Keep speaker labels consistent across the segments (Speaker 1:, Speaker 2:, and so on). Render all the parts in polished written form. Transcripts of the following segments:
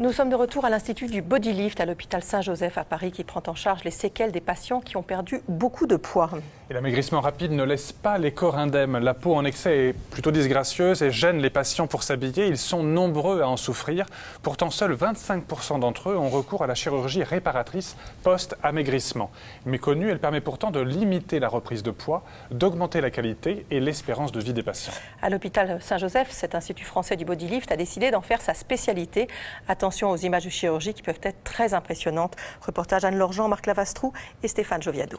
Speaker 1: Nous sommes de retour à l'Institut du Bodylift à l'hôpital Saint-Joseph à Paris qui prend en charge les séquelles des patients qui ont perdu beaucoup de poids.
Speaker 2: Et l'amaigrissement rapide ne laisse pas les corps indemnes. La peau en excès est plutôt disgracieuse et gêne les patients pour s'habiller. Ils sont nombreux à en souffrir. Pourtant, seuls 25% d'entre eux ont recours à la chirurgie réparatrice post-amaigrissement. Méconnue, elle permet pourtant de limiter la reprise de poids, d'augmenter la qualité et l'espérance de vie des patients.
Speaker 1: À l'hôpital Saint-Joseph, cet institut français du bodylift a décidé d'en faire sa spécialité. Attention aux images de chirurgie qui peuvent être très impressionnantes. Reportage Anne-Laure Jean, Marc Lavastrou et Stéphane Joviado.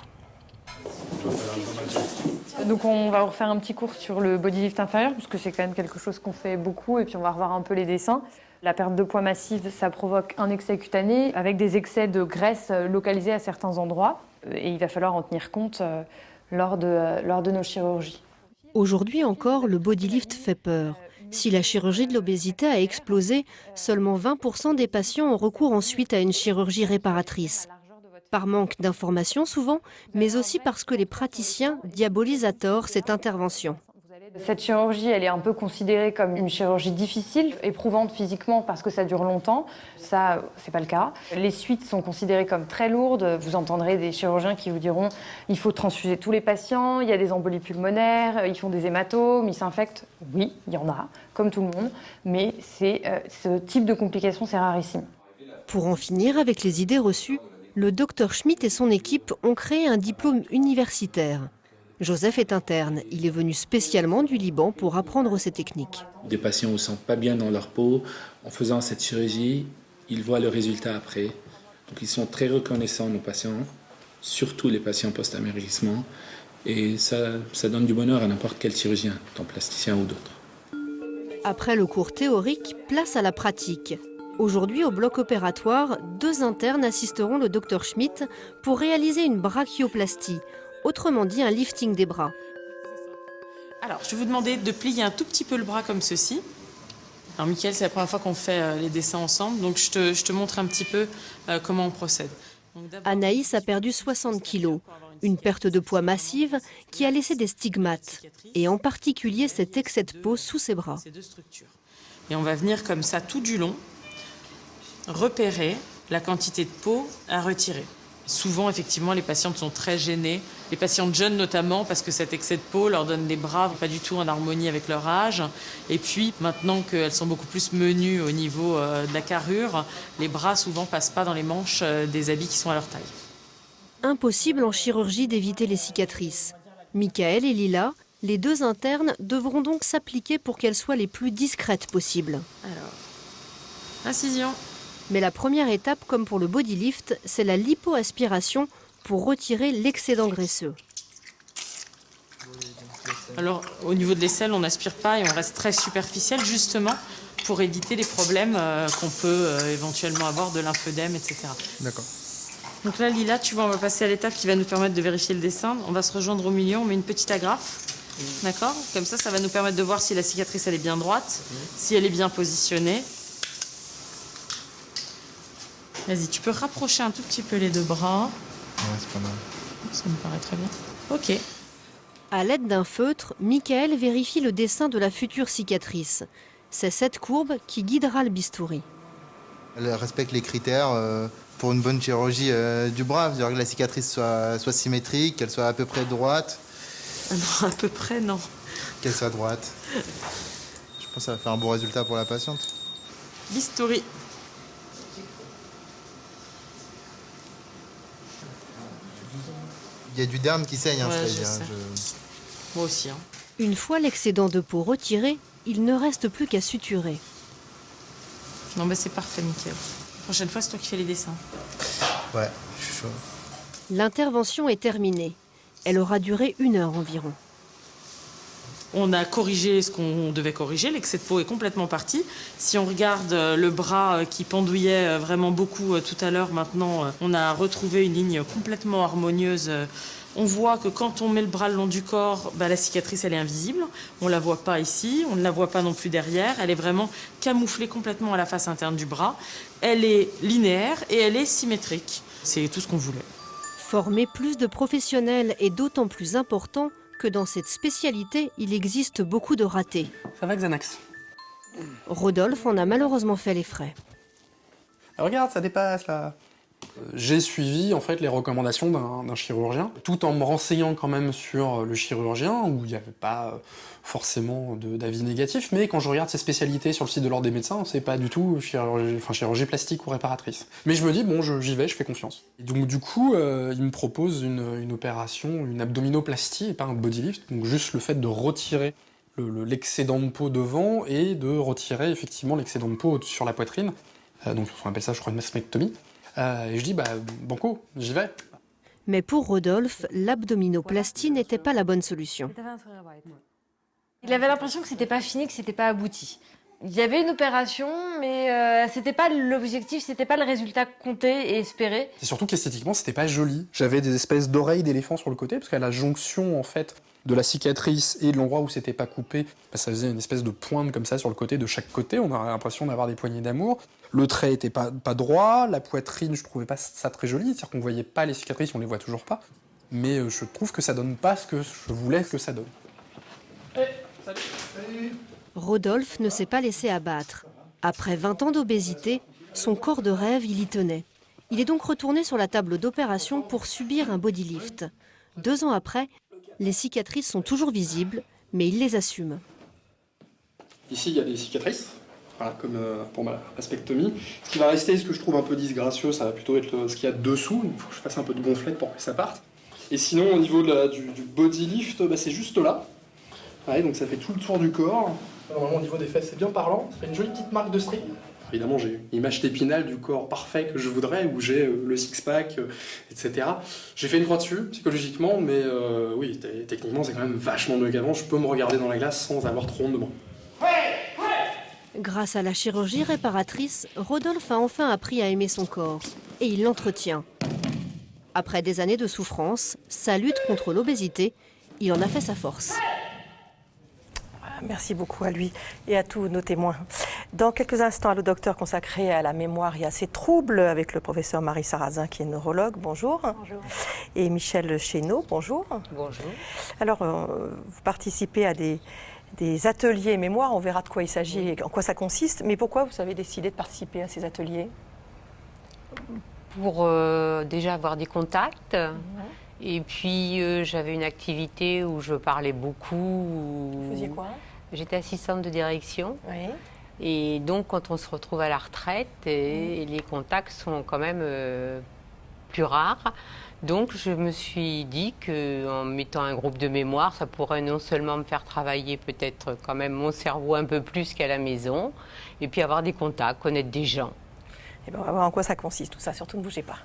Speaker 3: Donc on va refaire un petit cours sur le bodylift inférieur parce que c'est quand même quelque chose qu'on fait beaucoup et puis on va revoir un peu les dessins. La perte de poids massive, ça provoque un excès cutané avec des excès de graisse localisés à certains endroits et il va falloir en tenir compte lors de nos chirurgies.
Speaker 4: Aujourd'hui encore, le bodylift fait peur. Si la chirurgie de l'obésité a explosé, seulement 20% des patients ont recours ensuite à une chirurgie réparatrice. Par manque d'informations souvent, mais aussi parce que les praticiens diabolisent à tort cette intervention.
Speaker 3: Cette chirurgie, elle est un peu considérée comme une chirurgie difficile, éprouvante physiquement parce que ça dure longtemps. Ça, c'est pas le cas. Les suites sont considérées comme très lourdes. Vous entendrez des chirurgiens qui vous diront il faut transfuser tous les patients, il y a des embolies pulmonaires, ils font des hématomes, ils s'infectent. Oui, il y en a, comme tout le monde, mais ce type de complications, c'est rarissime.
Speaker 4: Pour en finir avec les idées reçues, le Dr Schmitt et son équipe ont créé un diplôme universitaire. Joseph est interne. Il est venu spécialement du Liban pour apprendre ces techniques.
Speaker 5: Des patients ne se sentent pas bien dans leur peau. En faisant cette chirurgie, ils voient le résultat après. Donc ils sont très reconnaissants, nos patients, surtout les patients post-amaigrissement. Et ça donne du bonheur à n'importe quel chirurgien, tant plasticien ou d'autres.
Speaker 4: Après le cours théorique, place à la pratique. Aujourd'hui, au bloc opératoire, 2 internes assisteront le Dr Schmitt pour réaliser une brachioplastie, autrement dit un lifting des bras.
Speaker 6: Alors, je vais vous demander de plier un tout petit peu le bras comme ceci. Alors, Mickaël, c'est la première fois qu'on fait les dessins ensemble, donc je te montre un petit peu comment on procède.
Speaker 4: Anaïs a perdu 60 kilos, une perte de poids massive qui a laissé des stigmates, et en particulier cet excès de peau sous ses bras.
Speaker 6: Et on va venir comme ça tout du long, repérer la quantité de peau à retirer. Souvent, effectivement, les patientes sont très gênées, les patientes jeunes notamment, parce que cet excès de peau leur donne des bras pas du tout en harmonie avec leur âge. Et puis, maintenant qu'elles sont beaucoup plus menues au niveau de la carrure, les bras souvent passent pas dans les manches des habits qui sont à leur taille.
Speaker 4: Impossible en chirurgie d'éviter les cicatrices. Mickaël et Lila, les 2 internes, devront donc s'appliquer pour qu'elles soient les plus discrètes possibles.
Speaker 6: Alors, incision.
Speaker 4: Mais la première étape, comme pour le bodylift, c'est la lipoaspiration pour retirer l'excédent graisseux.
Speaker 6: Alors, au niveau de l'aisselle, on n'aspire pas et on reste très superficiel, justement, pour éviter les problèmes qu'on peut éventuellement avoir de lymphœdème, etc.
Speaker 7: D'accord.
Speaker 6: Donc là, Lila, tu vois, on va passer à l'étape qui va nous permettre de vérifier le dessin. On va se rejoindre au milieu, on met une petite agrafe. D'accord ? Comme ça va nous permettre de voir si la cicatrice, elle est bien droite, si elle est bien positionnée. Vas-y, tu peux rapprocher un tout petit peu les 2 bras.
Speaker 7: Ouais, c'est pas mal.
Speaker 6: Ça me paraît très bien. Ok.
Speaker 4: À l'aide d'un feutre, Mickaël vérifie le dessin de la future cicatrice. C'est cette courbe qui guidera le bistouri.
Speaker 7: Elle respecte les critères pour une bonne chirurgie du bras. C'est-à-dire que la cicatrice soit symétrique, qu'elle soit à peu près droite.
Speaker 6: Non, à peu près, non.
Speaker 7: Qu'elle soit droite. Je pense que ça va faire un bon résultat pour la patiente.
Speaker 6: Bistouri.
Speaker 7: Il y a du derme qui saigne,
Speaker 6: Ouais,
Speaker 7: je sais.
Speaker 6: Moi aussi. Hein.
Speaker 4: Une fois l'excédent de peau retiré, il ne reste plus qu'à suturer.
Speaker 6: Non, bah c'est parfait, Mickaël. La prochaine fois, c'est toi qui fais les dessins.
Speaker 7: Ouais, je suis chaud.
Speaker 4: L'intervention est terminée. Elle aura duré 1 heure environ.
Speaker 6: On a corrigé ce qu'on devait corriger, l'excès de peau est complètement parti. Si on regarde le bras qui pendouillait vraiment beaucoup tout à l'heure, maintenant on a retrouvé une ligne complètement harmonieuse. On voit que quand on met le bras le long du corps, la cicatrice elle est invisible. On ne la voit pas ici, on ne la voit pas non plus derrière. Elle est vraiment camouflée complètement à la face interne du bras. Elle est linéaire et elle est symétrique. C'est tout ce qu'on voulait.
Speaker 4: Former plus de professionnels est d'autant plus important que dans cette spécialité, il existe beaucoup de ratés.
Speaker 8: Ça va, Xanax?
Speaker 4: Rodolphe en a malheureusement fait les frais.
Speaker 8: Regarde, ça dépasse là. J'ai suivi en fait les recommandations d'un chirurgien, tout en me renseignant quand même sur le chirurgien, où il n'y avait pas forcément d'avis négatif, mais quand je regarde ses spécialités sur le site de l'Ordre des médecins, c'est pas du tout chirurgie plastique ou réparatrice. Mais je me dis, bon, j'y vais, je fais confiance. Et donc du coup, il me propose une opération, une abdominoplastie, et pas un body lift, donc juste le fait de retirer l'excédent de peau devant et de retirer effectivement l'excédent de peau sur la poitrine. Donc on appelle ça, je crois, une mastectomie. Et je dis, banco, j'y vais.
Speaker 4: Mais pour Rodolphe, l'abdominoplastie n'était pas la bonne solution.
Speaker 3: Il avait l'impression que c'était pas fini, que c'était pas abouti. Il y avait une opération, mais c'était pas l'objectif, c'était pas le résultat compté et espéré.
Speaker 8: Et surtout qu'esthétiquement, c'était pas joli. J'avais des espèces d'oreilles d'éléphant sur le côté, parce qu'à la jonction, en fait, de la cicatrice et de l'endroit où c'était pas coupé, ça faisait une espèce de pointe comme ça sur le côté, de chaque côté. On a l'impression d'avoir des poignées d'amour. Le trait était pas droit, la poitrine, je trouvais pas ça très joli, c'est-à-dire qu'on voyait pas les cicatrices, on les voit toujours pas. Mais je trouve que ça donne pas ce que je voulais que ça donne.
Speaker 4: Rodolphe ne s'est pas laissé abattre. Après 20 ans d'obésité, son corps de rêve, il y tenait. Il est donc retourné sur la table d'opération pour subir un body lift. 2 ans après, les cicatrices sont toujours visibles, mais il les assume.
Speaker 8: Ici, il y a des cicatrices, voilà, comme pour ma mastectomie. Ce qui va rester, ce que je trouve un peu disgracieux, ça va plutôt être ce qu'il y a dessous. Il faut que je fasse un peu de gonflette pour que ça parte. Et sinon, au niveau du body lift, c'est juste là. Ouais, donc ça fait tout le tour du corps. Normalement, au niveau des fesses, c'est bien parlant. Ça fait une jolie petite marque de string. Évidemment, j'ai une image d'épinal du corps parfait que je voudrais, où j'ai le six-pack, etc. J'ai fait une croix dessus, psychologiquement, mais oui, techniquement, c'est quand même vachement mieux qu'avant. Je peux me regarder dans la glace sans avoir trop honte de moi.
Speaker 4: Grâce à la chirurgie réparatrice, Rodolphe a enfin appris à aimer son corps. Et il l'entretient. Après des années de souffrance, sa lutte contre l'obésité, il en a fait sa force.
Speaker 1: Merci beaucoup à lui et à tous nos témoins. Dans quelques instants, le docteur consacré à la mémoire et à ses troubles avec le professeur Marie Sarrazin qui est neurologue. Bonjour.
Speaker 9: Bonjour.
Speaker 1: Et Michel Chénaud. Bonjour.
Speaker 9: Bonjour.
Speaker 1: Alors, vous participez à des ateliers mémoire. On verra de quoi il s'agit et en quoi ça consiste. Mais pourquoi vous avez décidé de participer à ces ateliers?
Speaker 9: Pour déjà avoir des contacts. Et puis, j'avais une activité où je parlais beaucoup.
Speaker 1: Vous faisiez quoi?
Speaker 9: J'étais assistante de direction.
Speaker 1: Oui.
Speaker 9: Et donc, quand on se retrouve à la retraite, les contacts sont quand même plus rares. Donc, je me suis dit qu'en mettant un groupe de mémoire, ça pourrait non seulement me faire travailler peut-être quand même mon cerveau un peu plus qu'à la maison, et puis avoir des contacts, connaître des gens.
Speaker 1: Et bien, on va voir en quoi ça consiste, tout ça. Surtout, ne bougez pas.